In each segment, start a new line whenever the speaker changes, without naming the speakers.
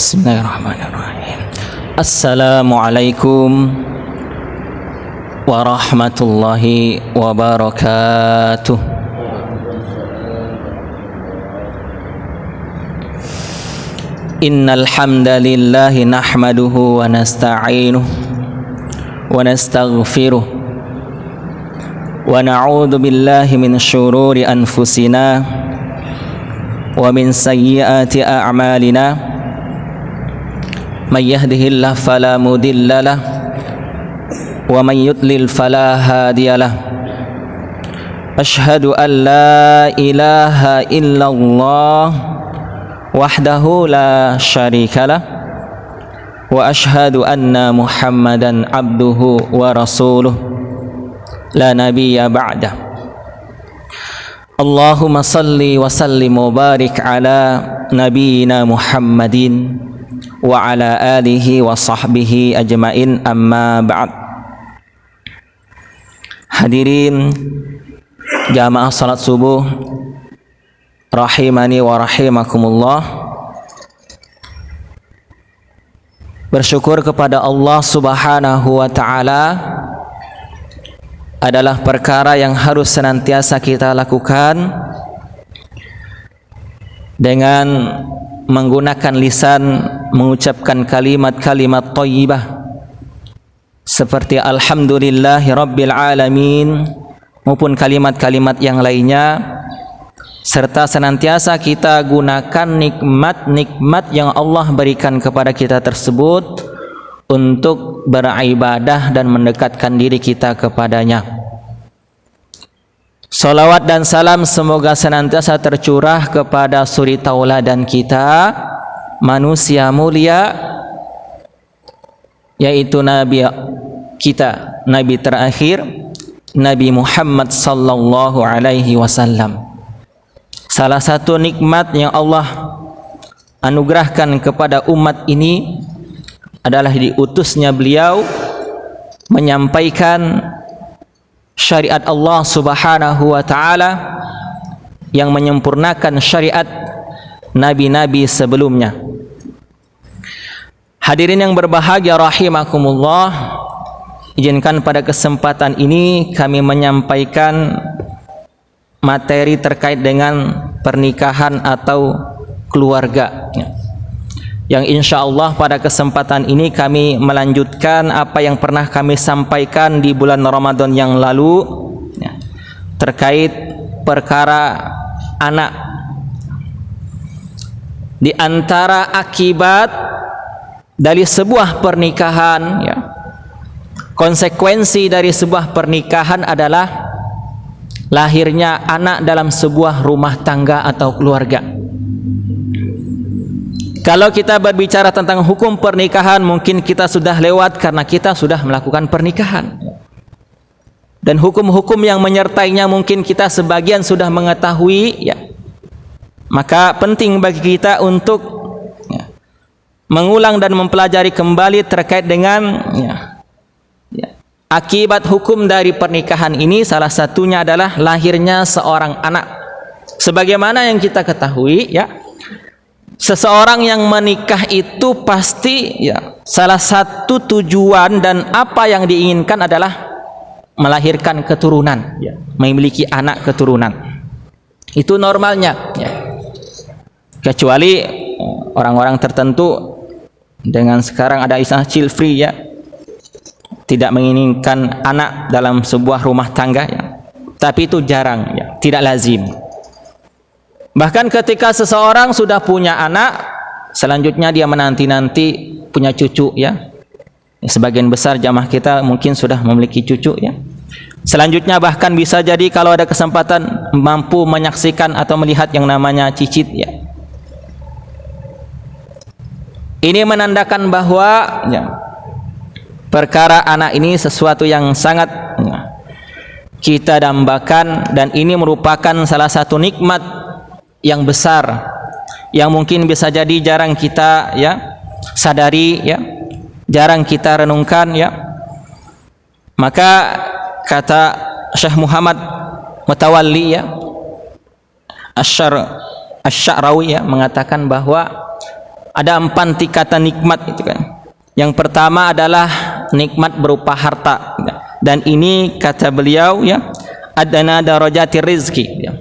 Bismillahirrahmanirrahim. Assalamualaikum warahmatullahi wabarakatuh. Innal hamdalillah nahmaduhu wa nasta'inuhu wa nastaghfiruh wa na'udzu billahi min syururi anfusina wa min sayyiati a'malina. May yahdihillahu fala mudilla lahu wa may yudlil fala hadiyalah. Asyhadu an la ilaha illallah wahdahu la syarikalah wa asyhadu anna Muhammadan abduhu wa rasuluh la nabiyya ba'dah. Allahumma salli wa sallim wa barik ala nabiyyina Muhammadin wa ala alihi wa sahbihi ajmain, amma ba'd. Hadirin jamaah salat subuh rahimani wa rahimakumullah. Bersyukur kepada Allah Subhanahu wa ta'ala adalah perkara yang harus senantiasa kita lakukan dengan menggunakan lisan, mengucapkan kalimat-kalimat thayyibah seperti alhamdulillahi rabbil alamin maupun kalimat-kalimat yang lainnya, serta senantiasa kita gunakan nikmat-nikmat yang Allah berikan kepada kita tersebut untuk beribadah dan mendekatkan diri kita kepadanya. Salawat dan salam semoga senantiasa tercurah kepada suri tauladan kita, manusia mulia, yaitu Nabi kita, Nabi terakhir, Nabi Muhammad sallallahu alaihi wasallam. Salah satu nikmat yang Allah anugerahkan kepada umat ini adalah diutusnya beliau menyampaikan syariat Allah Subhanahu wa ta'ala yang menyempurnakan syariat nabi-nabi sebelumnya. Hadirin yang berbahagia rahimakumullah, izinkan pada kesempatan ini kami menyampaikan materi terkait dengan pernikahan atau keluarga, yang insya Allah pada kesempatan ini kami melanjutkan apa yang pernah kami sampaikan di bulan Ramadan yang lalu terkait perkara anak. Di antara akibat dari sebuah pernikahan, konsekuensi dari sebuah pernikahan adalah lahirnya anak dalam sebuah rumah tangga atau keluarga. Kalau kita berbicara tentang hukum pernikahan, mungkin kita sudah lewat karena kita sudah melakukan pernikahan. Dan hukum-hukum yang menyertainya mungkin kita sebagian sudah mengetahui, Maka penting bagi kita untuk mengulang dan mempelajari kembali terkait dengan akibat hukum dari pernikahan ini. Salah satunya adalah lahirnya seorang anak. Sebagaimana yang kita ketahui, seseorang yang menikah itu pasti salah satu tujuan dan apa yang diinginkan adalah melahirkan keturunan, memiliki anak keturunan. Itu normalnya, kecuali orang-orang tertentu dengan sekarang ada istilah child free, tidak menginginkan anak dalam sebuah rumah tangga, tapi itu jarang, tidak lazim. Bahkan ketika seseorang sudah punya anak, selanjutnya dia menanti-nanti punya cucu, Sebagian besar jamaah kita mungkin sudah memiliki cucu, Selanjutnya bahkan bisa jadi kalau ada kesempatan mampu menyaksikan atau melihat yang namanya cicit, Ini menandakan bahwa perkara anak ini sesuatu yang sangat kita dambakan, dan ini merupakan salah satu nikmat yang besar yang mungkin bisa jadi jarang kita sadari, jarang kita renungkan, Maka kata Syekh Muhammad Mutawalli, Asy-Sya'rawi, mengatakan bahwa Ada 4 tingkatan nikmat itu kan. Yang pertama adalah nikmat berupa harta, dan ini kata beliau ya, adana darajati rizki ya.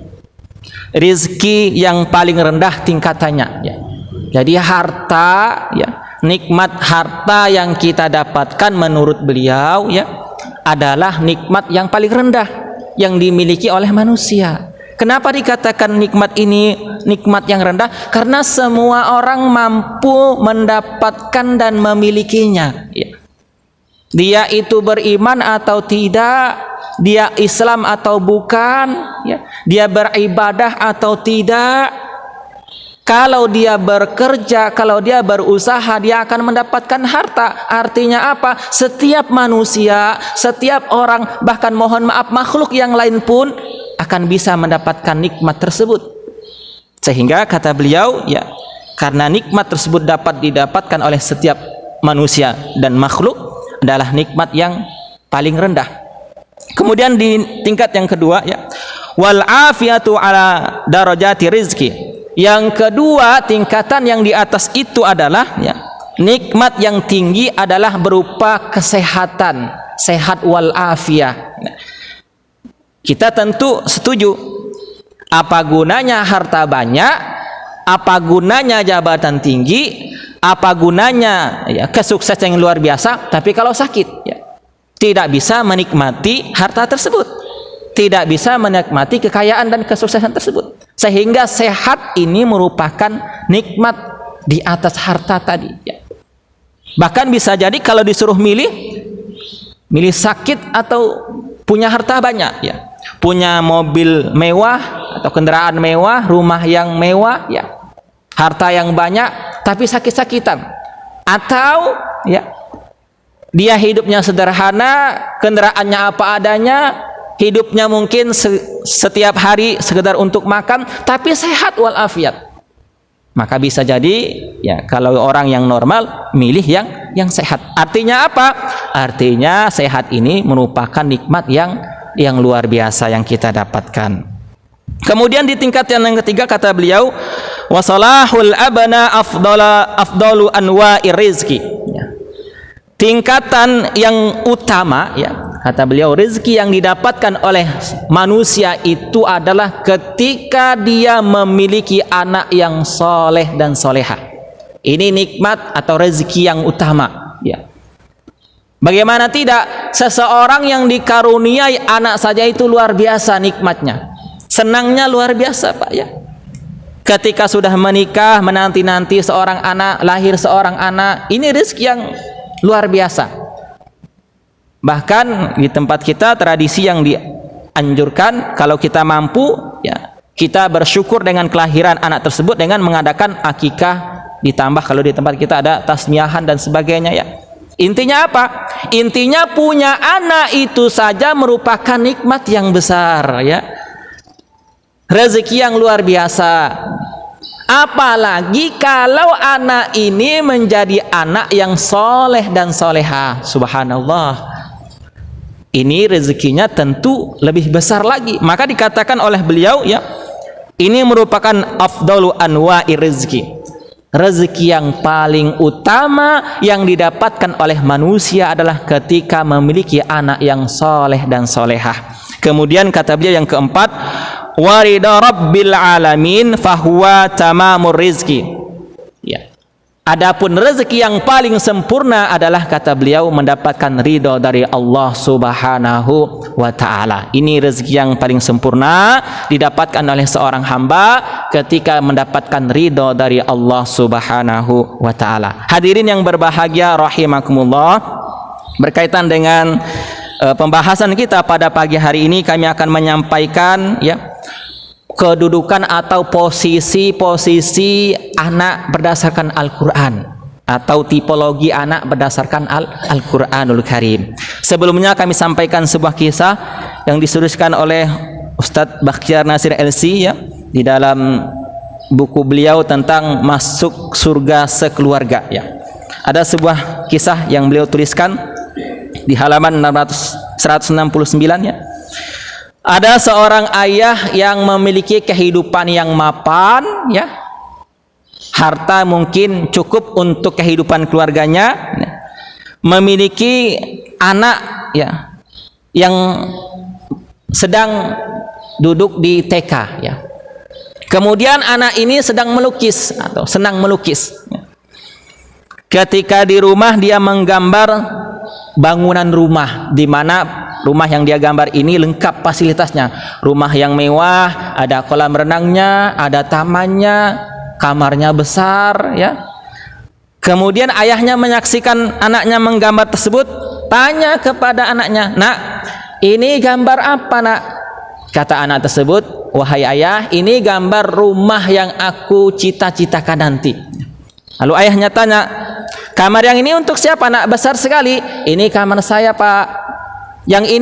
Rizki yang paling rendah tingkatannya ya. Jadi harta ya, nikmat harta yang kita dapatkan menurut beliau ya adalah nikmat yang paling rendah yang dimiliki oleh manusia. Kenapa dikatakan nikmat ini nikmat yang rendah? Karena semua orang mampu mendapatkan dan memilikinya ya. Dia itu beriman atau tidak, dia Islam atau bukan ya, dia beribadah atau tidak, kalau dia bekerja, kalau dia berusaha, dia akan mendapatkan harta. Artinya apa? Setiap manusia, setiap orang, bahkan mohon maaf makhluk yang lain pun akan bisa mendapatkan nikmat tersebut. Sehingga kata beliau ya, karena nikmat tersebut dapat didapatkan oleh setiap manusia dan makhluk, adalah nikmat yang paling rendah. Kemudian di tingkat yang kedua ya, wal afiyatu ala darajati rizki. Yang kedua, tingkatan yang di atas itu adalah ya, nikmat yang tinggi adalah berupa kesehatan, sehat wal afiyah. Kita tentu setuju, apa gunanya harta banyak, apa gunanya jabatan tinggi, apa gunanya ya, kesuksesan yang luar biasa, tapi kalau sakit ya, tidak bisa menikmati harta tersebut, tidak bisa menikmati kekayaan dan kesuksesan tersebut. Sehingga sehat ini merupakan nikmat di atas harta tadi ya. Bahkan bisa jadi kalau disuruh milih sakit atau punya harta banyak ya, punya mobil mewah atau kendaraan mewah, rumah yang mewah ya, harta yang banyak tapi sakit-sakitan, atau ya dia hidupnya sederhana, kendaraannya apa adanya, hidupnya mungkin setiap hari sekedar untuk makan, tapi sehat walafiat. Maka bisa jadi ya, kalau orang yang normal milih yang sehat. Artinya apa? Artinya sehat ini merupakan nikmat yang luar biasa yang kita dapatkan. Kemudian di tingkat yang ketiga kata beliau, wasalahul abna afdalu anwa'ir rizki ya. Tingkatan yang utama ya, kata beliau, rezeki yang didapatkan oleh manusia itu adalah ketika dia memiliki anak yang soleh dan soleha. Ini nikmat atau rezeki yang utama ya. Bagaimana tidak, seseorang yang dikaruniai anak saja itu luar biasa nikmatnya, senangnya luar biasa Pak ya. Ketika sudah menikah, menanti-nanti seorang anak, lahir seorang anak, ini rezeki yang luar biasa. Bahkan di tempat kita tradisi yang dianjurkan, kalau kita mampu ya, kita bersyukur dengan kelahiran anak tersebut dengan mengadakan akikah, ditambah kalau di tempat kita ada tasmiyahan dan sebagainya ya. Intinya apa? Intinya punya anak itu saja merupakan nikmat yang besar ya, rezeki yang luar biasa. Apalagi kalau anak ini menjadi anak yang soleh dan soleha, subhanallah, ini rezekinya tentu lebih besar lagi. Maka dikatakan oleh beliau ya, ini merupakan afdalu anwa'i rezeki, rezeki yang paling utama yang didapatkan oleh manusia adalah ketika memiliki anak yang soleh dan solehah. Kemudian kata beliau yang keempat, warida rabbil alamin fahuwa tamamur rizki ya. Adapun rezeki yang paling sempurna adalah kata beliau mendapatkan ridho dari Allah subhanahu wa ta'ala. Ini rezeki yang paling sempurna didapatkan oleh seorang hamba ketika mendapatkan ridho dari Allah subhanahu wa ta'ala. Hadirin yang berbahagia rahimakumullah, berkaitan dengan pembahasan kita pada pagi hari ini, kami akan menyampaikan ya, kedudukan atau posisi anak berdasarkan Al-Quran, atau tipologi anak berdasarkan Al-Quranul Karim. Sebelumnya kami sampaikan sebuah kisah yang dituliskan oleh Ustadz Bakhtiar Nasir LC ya, di dalam buku beliau tentang masuk surga sekeluarga ya. Ada sebuah kisah yang beliau tuliskan di halaman 169 ya. Ada seorang ayah yang memiliki kehidupan yang mapan ya, harta mungkin cukup untuk kehidupan keluarganya, memiliki anak ya yang sedang duduk di TK ya. Kemudian anak ini sedang melukis atau senang melukis. Ketika di rumah dia menggambar bangunan rumah, di mana rumah yang dia gambar ini lengkap fasilitasnya. Rumah yang mewah, ada kolam renangnya, ada tamannya, kamarnya besar ya. Kemudian ayahnya menyaksikan anaknya menggambar tersebut, tanya kepada anaknya, "Nak, ini gambar apa, Nak?" Kata anak tersebut, "Wahai ayah, ini gambar rumah yang aku cita-citakan nanti." Lalu ayahnya tanya, "Kamar yang ini untuk siapa, Nak? Besar sekali." "Ini kamar saya, Pak." "Yang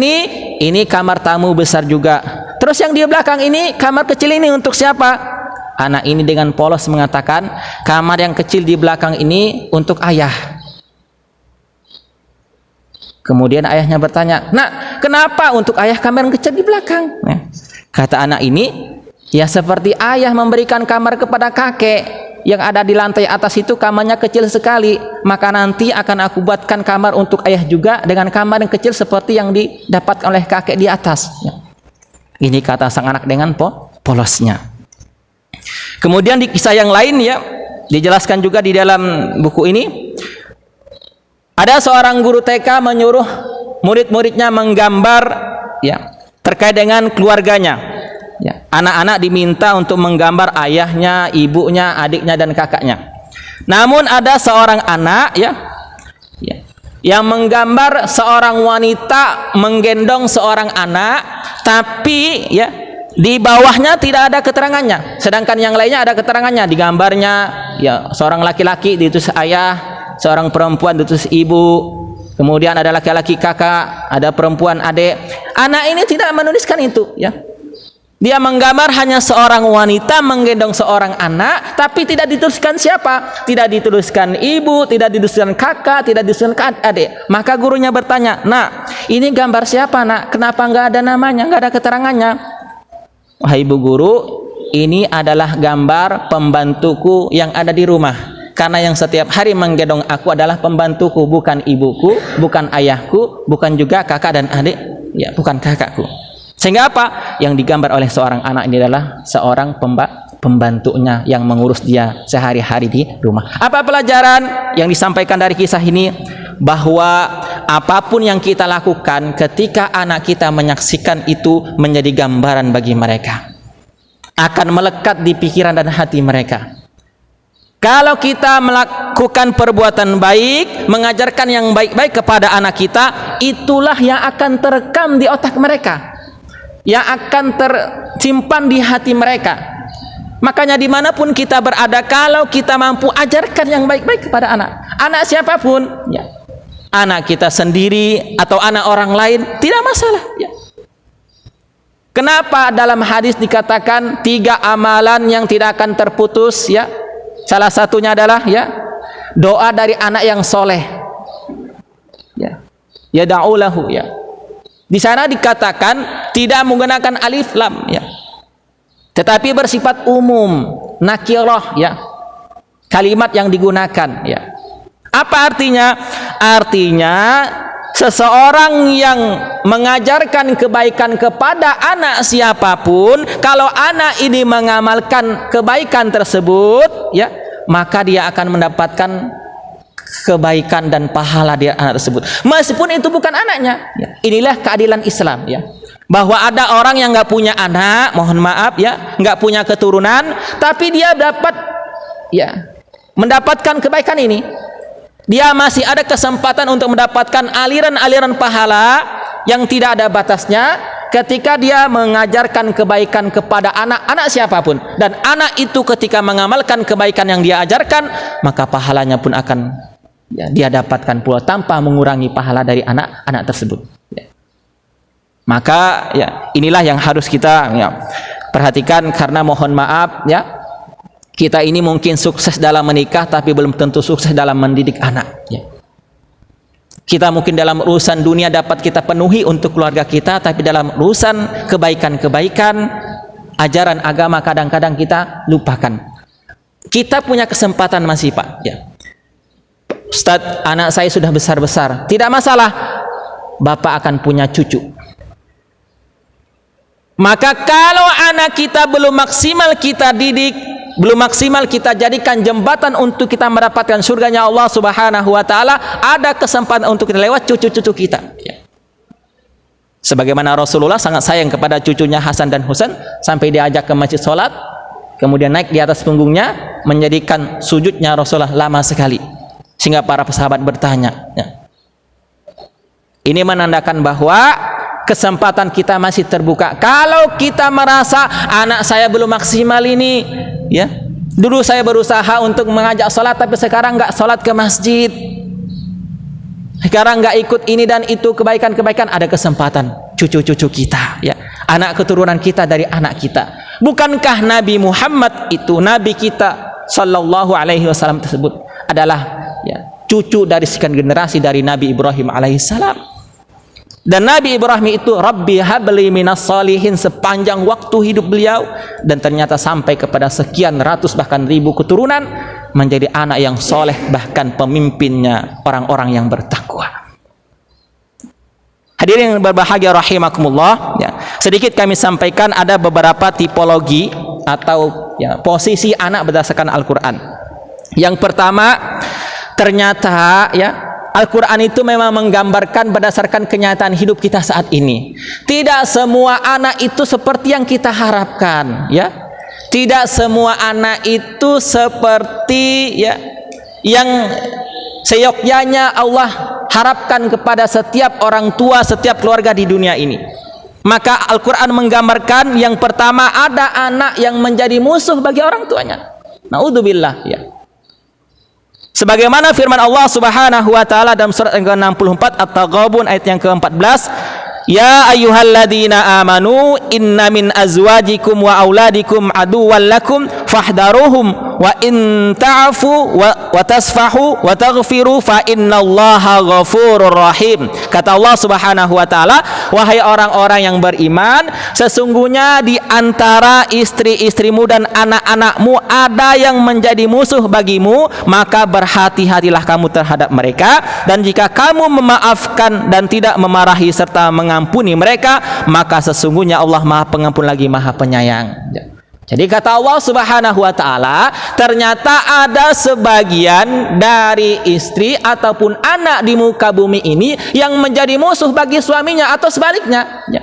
ini kamar tamu besar juga." "Terus yang di belakang ini, kamar kecil ini untuk siapa?" Anak ini dengan polos mengatakan, "Kamar yang kecil di belakang ini untuk ayah." Kemudian ayahnya bertanya, "Nak, kenapa untuk ayah kamar yang kecil di belakang?" Kata anak ini, "Ya seperti ayah memberikan kamar kepada kakek yang ada di lantai atas itu, kamarnya kecil sekali, maka nanti akan aku buatkan kamar untuk ayah juga dengan kamar yang kecil seperti yang didapatkan oleh kakek di atas." Ini kata sang anak dengan polosnya. Kemudian di kisah yang lain ya, dijelaskan juga di dalam buku ini, ada seorang guru TK menyuruh murid-muridnya menggambar ya terkait dengan keluarganya. Ya, anak-anak diminta untuk menggambar ayahnya, ibunya, adiknya dan kakaknya. Namun ada seorang anak ya yang menggambar seorang wanita menggendong seorang anak, tapi ya di bawahnya tidak ada keterangannya, sedangkan yang lainnya ada keterangannya. Di gambarnya ya seorang laki-laki ditulis ayah, seorang perempuan ditulis ibu, kemudian ada laki-laki kakak, ada perempuan adik. Anak ini tidak menuliskan itu ya. Dia menggambar hanya seorang wanita menggendong seorang anak, tapi tidak dituliskan siapa, tidak dituliskan ibu, tidak dituliskan kakak, tidak dituliskan adik. Maka gurunya bertanya, "Nak, ini gambar siapa, Nak? Kenapa nggak ada namanya, nggak ada keterangannya?" "Wahai ibu guru, ini adalah gambar pembantuku yang ada di rumah. Karena yang setiap hari menggendong aku adalah pembantuku, bukan ibuku, bukan ayahku, bukan juga kakak dan adik, ya bukan kakakku." Sehingga apa? Yang digambar oleh seorang anak ini adalah seorang pembantunya yang mengurus dia sehari-hari di rumah. Apa pelajaran yang disampaikan dari kisah ini? Bahwa apapun yang kita lakukan ketika anak kita menyaksikan itu menjadi gambaran bagi mereka, akan melekat di pikiran dan hati mereka. Kalau kita melakukan perbuatan baik, mengajarkan yang baik-baik kepada anak kita, itulah yang akan terekam di otak mereka, yang akan tersimpan di hati mereka. Makanya dimanapun kita berada, kalau kita mampu ajarkan yang baik-baik kepada anak siapapun ya, anak kita sendiri atau anak orang lain, tidak masalah ya. Kenapa dalam hadis dikatakan 3 amalan yang tidak akan terputus ya? Salah satunya adalah ya doa dari anak yang soleh ya, yad'ulahu ya. Di sana dikatakan tidak menggunakan alif lam ya, tetapi bersifat umum, nakirah ya, kalimat yang digunakan ya. Apa artinya? Artinya seseorang yang mengajarkan kebaikan kepada anak siapapun, kalau anak ini mengamalkan kebaikan tersebut ya, maka dia akan mendapatkan kebaikan dan pahala dari anak tersebut, meskipun itu bukan anaknya ya. Inilah keadilan Islam ya, bahwa ada orang yang nggak punya anak, mohon maaf ya, nggak punya keturunan, tapi dia dapat ya mendapatkan kebaikan ini. Dia masih ada kesempatan untuk mendapatkan aliran-aliran pahala yang tidak ada batasnya ketika dia mengajarkan kebaikan kepada anak-anak siapapun. Dan anak itu ketika mengamalkan kebaikan yang dia ajarkan, maka pahalanya pun akan ya, dia dapatkan pula tanpa mengurangi pahala dari anak-anak tersebut ya. Maka ya inilah yang harus kita ya perhatikan, karena mohon maaf ya, kita ini mungkin sukses dalam menikah tapi belum tentu sukses dalam mendidik anak ya. Kita mungkin dalam urusan dunia dapat kita penuhi untuk keluarga kita, tapi dalam urusan kebaikan-kebaikan, ajaran agama kadang-kadang kita lupakan. Kita punya kesempatan masih Pak, ya. Ustadz, anak saya sudah besar-besar. Tidak masalah, Bapak akan punya cucu. Maka kalau anak kita belum maksimal kita didik, belum maksimal kita jadikan jembatan untuk kita mendapatkan surganya Allah Subhanahu wa taala, ada kesempatan untuk kita lewat cucu-cucu kita, ya. Sebagaimana Rasulullah sangat sayang kepada cucunya Hasan dan Husain sampai diajak ke masjid sholat, kemudian naik di atas punggungnya, menjadikan sujudnya Rasulullah lama sekali, sehingga para sahabat bertanya, ya. Ini menandakan bahwa kesempatan kita masih terbuka. Kalau kita merasa anak saya belum maksimal ini, ya, dulu saya berusaha untuk mengajak sholat tapi sekarang nggak sholat ke masjid, sekarang nggak ikut ini dan itu kebaikan-kebaikan, ada kesempatan cucu-cucu kita, ya, anak keturunan kita dari anak kita. Bukankah Nabi Muhammad itu, Nabi kita Sallallahu Alaihi Wasallam tersebut adalah, ya, cucu dari sekian generasi dari Nabi Ibrahim alaihissalam. Dan Nabi Ibrahim itu Rabbi habli minas salihin sepanjang waktu hidup beliau, dan ternyata sampai kepada sekian ratus bahkan ribu keturunan menjadi anak yang soleh, bahkan pemimpinnya orang-orang yang bertakwa. Hadirin yang berbahagia rahimakumullah, ya, sedikit kami sampaikan ada beberapa tipologi atau, ya, posisi anak berdasarkan Al-Quran. Yang pertama, ternyata, ya, Al-Quran itu memang menggambarkan berdasarkan kenyataan hidup kita saat ini. Tidak semua anak itu seperti yang kita harapkan, ya. Tidak semua anak itu seperti, ya, yang seyogyanya Allah harapkan kepada setiap orang tua, setiap keluarga di dunia ini. Maka Al-Quran menggambarkan yang pertama, ada anak yang menjadi musuh bagi orang tuanya. Naudzubillah, ya. Sebagaimana firman Allah Subhanahu wa taala dalam surat yang ke-64 At-Taghabun ayat yang ke-14, ya ayyuhalladzina amanu inna min azwajikum wa auladikum aduwwan lakum fahdharuhum wa in ta'fu wa tasfahu wa taghfiru fa innallaha ghafurur rahim. Kata Allah Subhanahu wa taala, wahai orang-orang yang beriman, sesungguhnya di antara istri-istrimu dan anak-anakmu ada yang menjadi musuh bagimu, maka berhati-hatilah kamu terhadap mereka, dan jika kamu memaafkan dan tidak memarahi serta mengampuni mereka, maka sesungguhnya Allah Maha Pengampun lagi Maha Penyayang. Jadi kata Allah Subhanahu wa taala, ternyata ada sebagian dari istri ataupun anak di muka bumi ini yang menjadi musuh bagi suaminya atau sebaliknya, ya.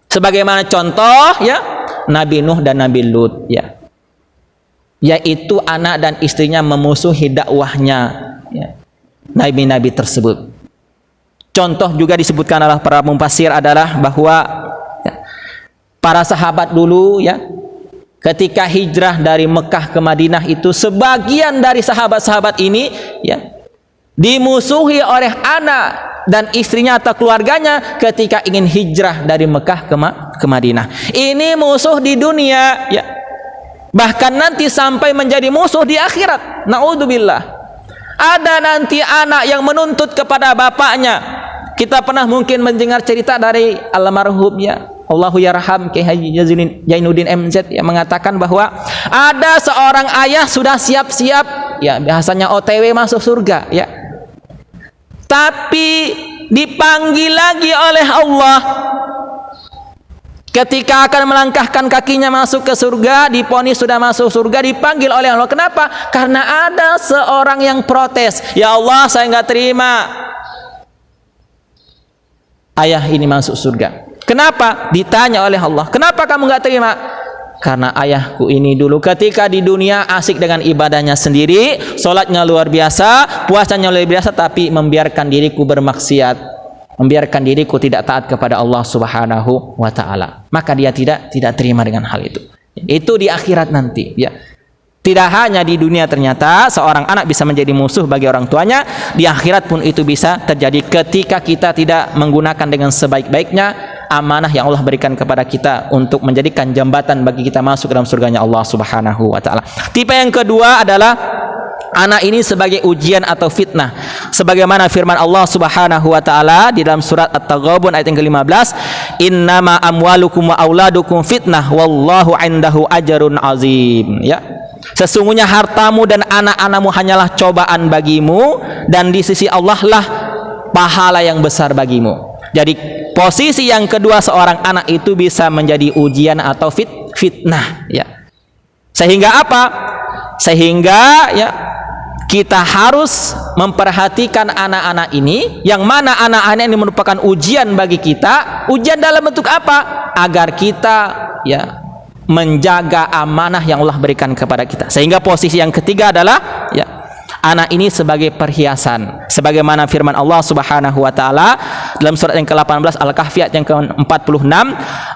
Sebagaimana contoh, ya, Nabi Nuh dan Nabi Lut, ya, yaitu anak dan istrinya memusuhi dakwahnya, ya, nabi-nabi tersebut. Contoh juga disebutkan oleh para mufassir adalah bahwa, ya, para sahabat dulu, ya, ketika hijrah dari Mekah ke Madinah itu sebagian dari sahabat-sahabat ini, ya, dimusuhi oleh anak dan istrinya atau keluarganya ketika ingin hijrah dari Mekah ke Madinah. Ini musuh di dunia, ya, bahkan nanti sampai menjadi musuh di akhirat. Naudzubillah. Ada nanti anak yang menuntut kepada bapaknya. Kita pernah mungkin mendengar cerita dari almarhum, ya, Allahu yarham Kiai Haji Jainuddin MZ, yang mengatakan bahwa ada seorang ayah sudah siap-siap, ya, biasanya OTW masuk surga, ya, tapi dipanggil lagi oleh Allah ketika akan melangkahkan kakinya masuk ke surga, diponis sudah masuk surga, dipanggil oleh Allah. Kenapa? Karena ada seorang yang protes, ya Allah, saya nggak terima ayah ini masuk surga. Kenapa? Ditanya oleh Allah, kenapa kamu nggak terima? Karena ayahku ini dulu ketika di dunia asik dengan ibadahnya sendiri, sholatnya luar biasa, puasanya luar biasa, tapi membiarkan diriku bermaksiat, membiarkan diriku tidak taat kepada Allah Subhanahu wa taala. Maka dia tidak terima dengan hal itu. Itu di akhirat nanti, ya. Tidak hanya di dunia, ternyata seorang anak bisa menjadi musuh bagi orang tuanya, di akhirat pun itu bisa terjadi ketika kita tidak menggunakan dengan sebaik-baiknya amanah yang Allah berikan kepada kita untuk menjadikan jembatan bagi kita masuk dalam surganya Allah Subhanahu wa taala. Tipe yang kedua adalah anak ini sebagai ujian atau fitnah. Sebagaimana firman Allah Subhanahu wa taala di dalam surat At-Taghabun ayat yang ke-15, "Innama amwalukum wa auladukum fitnah wallahu 'indahu ajrun azim." Ya. Sesungguhnya hartamu dan anak-anakmu hanyalah cobaan bagimu, dan di sisi Allah lah pahala yang besar bagimu. Jadi posisi yang kedua seorang anak itu bisa menjadi ujian atau fitnah ya. Sehingga apa? Sehingga ya kita harus memperhatikan anak-anak ini, yang mana anak-anak ini merupakan ujian bagi kita. Ujian dalam bentuk apa? Agar kita ya menjaga amanah yang Allah berikan kepada kita. Sehingga posisi yang ketiga adalah ya, anak ini sebagai perhiasan, sebagaimana firman Allah Subhanahu wa taala dalam surat yang ke-18 Al-Kahfi ayat yang ke-46,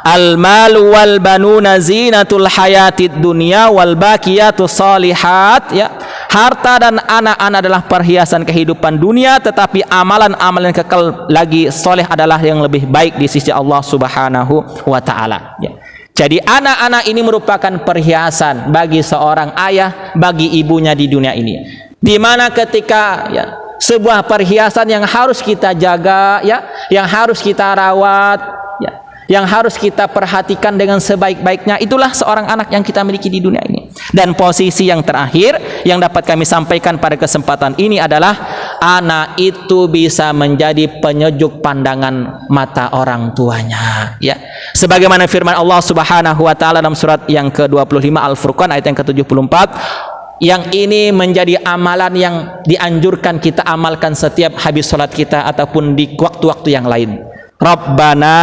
al-malu wal banuna zinatul hayatid dunya wal baqiyatus shalihat ya. Harta dan anak-anak adalah perhiasan kehidupan dunia, tetapi amalan-amalan kekal lagi soleh adalah yang lebih baik di sisi Allah Subhanahu wa taala ya. Jadi anak-anak ini merupakan perhiasan bagi seorang ayah, bagi ibunya di dunia ini. Di mana ketika ya, sebuah perhiasan yang harus kita jaga ya, yang harus kita rawat ya, yang harus kita perhatikan dengan sebaik-baiknya, itulah seorang anak yang kita miliki di dunia ini. Dan posisi yang terakhir yang dapat kami sampaikan pada kesempatan ini adalah anak itu bisa menjadi penyejuk pandangan mata orang tuanya ya. Sebagaimana firman Allah Subhanahu wa taala dalam surat yang ke-25 Al-Furqan ayat yang ke-74, yang ini menjadi amalan yang dianjurkan kita amalkan setiap habis salat kita ataupun di waktu-waktu yang lain. Rabbana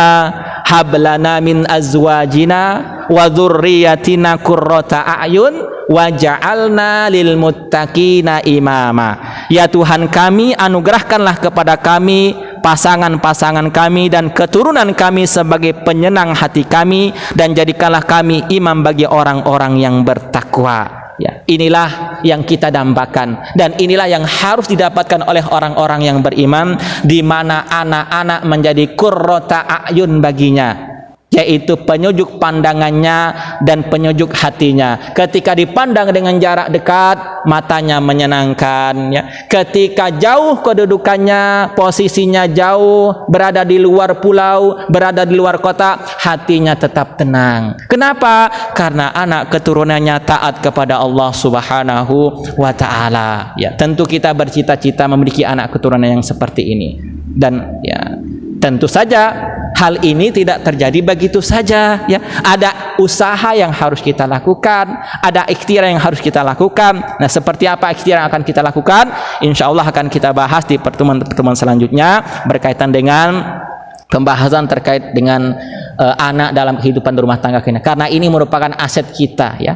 hablana min azwajina wa dzurriyyatina qurrata a'yun waj'alna lil muttaqina imama. Ya Tuhan kami, anugerahkanlah kepada kami pasangan-pasangan kami dan keturunan kami sebagai penyenang hati kami, dan jadikanlah kami imam bagi orang-orang yang bertakwa. Ya, inilah yang kita dambakan, dan inilah yang harus didapatkan oleh orang-orang yang beriman, di mana anak-anak menjadi qurrata a'yun baginya, yaitu penyejuk pandangannya dan penyejuk hatinya. Ketika dipandang dengan jarak dekat, matanya menyenangkan ya. Ketika jauh kedudukannya, posisinya jauh, berada di luar pulau, berada di luar kota, hatinya tetap tenang. Kenapa? Karena anak keturunannya taat kepada Allah Subhanahu wa taala ya. Tentu kita bercita-cita memiliki anak keturunan yang seperti ini, dan ya tentu saja hal ini tidak terjadi begitu saja ya. Ada usaha yang harus kita lakukan, ada ikhtiar yang harus kita lakukan. Nah, seperti apa ikhtiar yang akan kita lakukan? Insya Allah akan kita bahas di pertemuan-pertemuan selanjutnya berkaitan dengan pembahasan terkait dengan anak dalam kehidupan rumah tangga kita. Karena ini merupakan aset kita ya.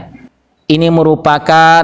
Ini merupakan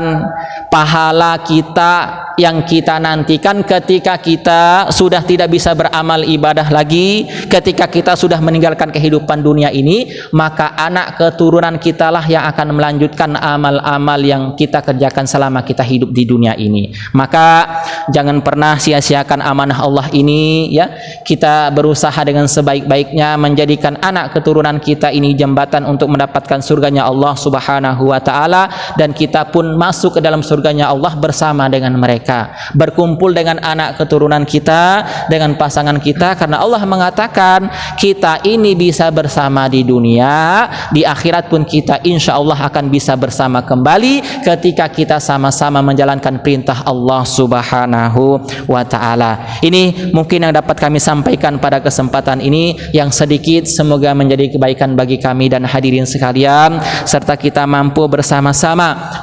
pahala kita yang kita nantikan ketika kita sudah tidak bisa beramal ibadah lagi, ketika kita sudah meninggalkan kehidupan dunia ini, maka anak keturunan kita lah yang akan melanjutkan amal-amal yang kita kerjakan selama kita hidup di dunia ini. Maka jangan pernah sia-siakan amanah Allah ini ya. Kita berusaha dengan sebaik-baiknya menjadikan anak keturunan kita ini jembatan untuk mendapatkan surganya Allah Subhanahu wa taala, dan kita pun masuk ke dalam surganya Allah bersama dengan mereka, berkumpul dengan anak keturunan kita, dengan pasangan kita, karena Allah mengatakan kita ini bisa bersama di dunia, di akhirat pun kita insya Allah akan bisa bersama kembali ketika kita sama-sama menjalankan perintah Allah Subhanahu wa taala. Ini mungkin yang dapat kami sampaikan pada kesempatan ini, yang sedikit semoga menjadi kebaikan bagi kami dan hadirin sekalian, serta kita mampu bersama-sama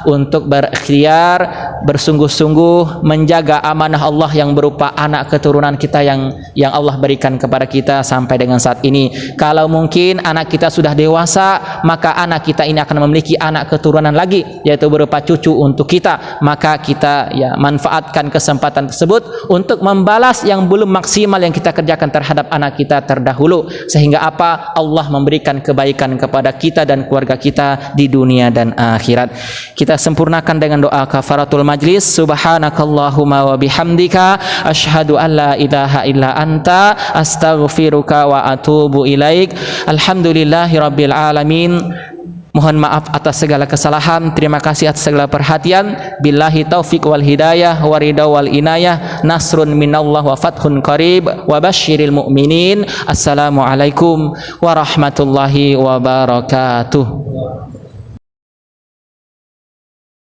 untuk berikhtiar, bersungguh-sungguh menjaga amanah Allah yang berupa anak keturunan kita yang Allah berikan kepada kita sampai dengan saat ini. Kalau mungkin anak kita sudah dewasa, maka anak kita ini akan memiliki anak keturunan lagi, yaitu berupa cucu untuk kita. Maka kita ya manfaatkan kesempatan tersebut untuk membalas yang belum maksimal yang kita kerjakan terhadap anak kita terdahulu, sehingga apa? Allah memberikan kebaikan kepada kita dan keluarga kita di dunia dan akhirat. Kita sempurnakan dengan doa kafaratul majlis. Subhanakallahumma wa bihamdika asyhadu an la ilaha illa anta astaghfiruka wa atubu ilaik. Alhamdulillahirabbil alamin. Mohon maaf atas segala kesalahan. Terima kasih atas segala perhatian. Billahi taufik wal hidayah wa ridha wal inayah. Nasrun minallah wa fathun qarib wa basyiril mu'minin. Assalamualaikum warahmatullahi wabarakatuh.